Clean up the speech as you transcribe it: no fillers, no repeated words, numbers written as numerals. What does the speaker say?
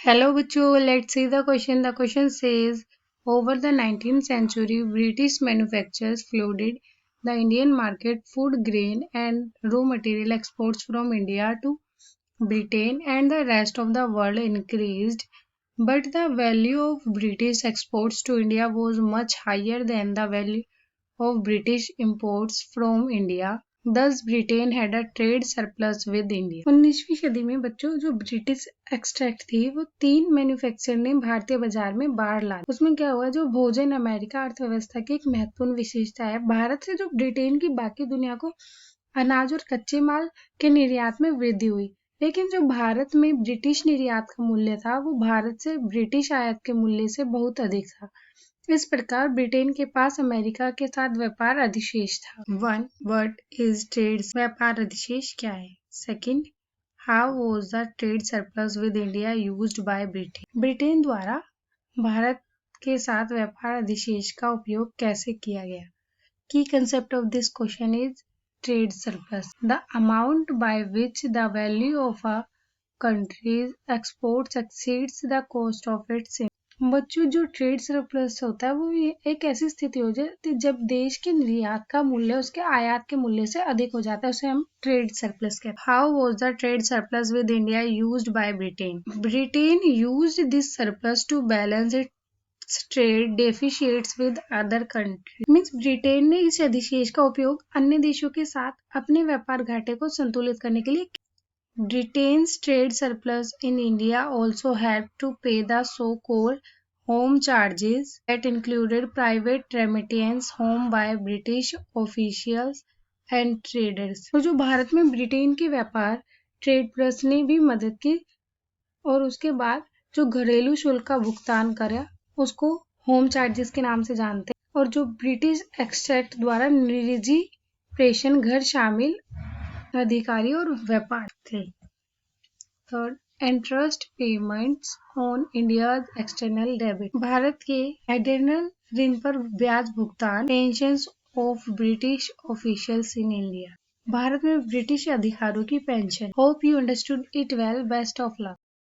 Hello बच्चों, let's see the question. The question says, over the 19th century, British manufacturers flooded the Indian market food, grain and raw material exports from India to Britain and the rest of the world increased, but the value of British exports to India was much higher than the value of British imports from India. Thus Britain had a trade surplus with India. 19वीं सदी में बच्चों जो British extract थी वो 3 manufacture ने भारतीय बाजार में बाढ़ ला। उसमें क्या हुआ, जो भोजन अमेरिका अर्थव्यवस्था की एक महत्वपूर्ण विशेषता है। भारत से जो ब्रिटेन की बाकी दुनिया को अनाज और कच्चे माल के निर्यात में वृद्धि हुई, लेकिन जो भारत में ब्रिटिश निर्यात का मूल्य था वो भारत से ब्रिटिश आयात के मूल्य से बहुत अधिक था। इस प्रकार ब्रिटेन के पास अमेरिका के साथ व्यापार अधिशेष था। 1. What is trade? व्यापार अधिशेष क्या है? Second, how was the trade surplus with India used by Britain? Britain द्वारा भारत के साथ व्यापार अधिशेष का उपयोग कैसे किया गया? Key concept of this question is trade surplus, the amount by which the value of a country's exports exceeds the cost of its imports. बच्चों जो ट्रेड सरप्लस होता है वो एक ऐसी स्थिति हो जाती है जब देश के निर्यात का मूल्य उसके आयात के मूल्य से अधिक हो जाता है, उसे हम ट्रेड सरप्लस कहते हैं। How was the trade surplus with India used by Britain? Britain used this surplus to balance its trade deficits with other country. Means Britain ने इस अधिशेष का उपयोग अन्य देशों के साथ अपने व्यापार घाटे को संतुलित करने के लिए। Britain's trade surplus in India also helped to pay the so-called home charges that included private remittance home by British officials and traders. तो जो भारत में ब्रिटेन के व्यापार ट्रेड प्लस ने भी मदद की और उसके बाद जो घरेलू शुल्क का भुगतान करा उसको होम चार्जेस के नाम से जानते हैं, और जो ब्रिटिश एक्सट्रैक्ट द्वारा निजी प्रेषण घर शामिल अधिकारी और व्यापार थे। Third, interest payments on India's external debit. Bharat के एक्सटर्नल ऋण पर ब्याज भुगतान। Pensions of British officials in India. Bharat में ब्रिटिश अधिकारियों की pension. Hope you understood it well. Best of luck.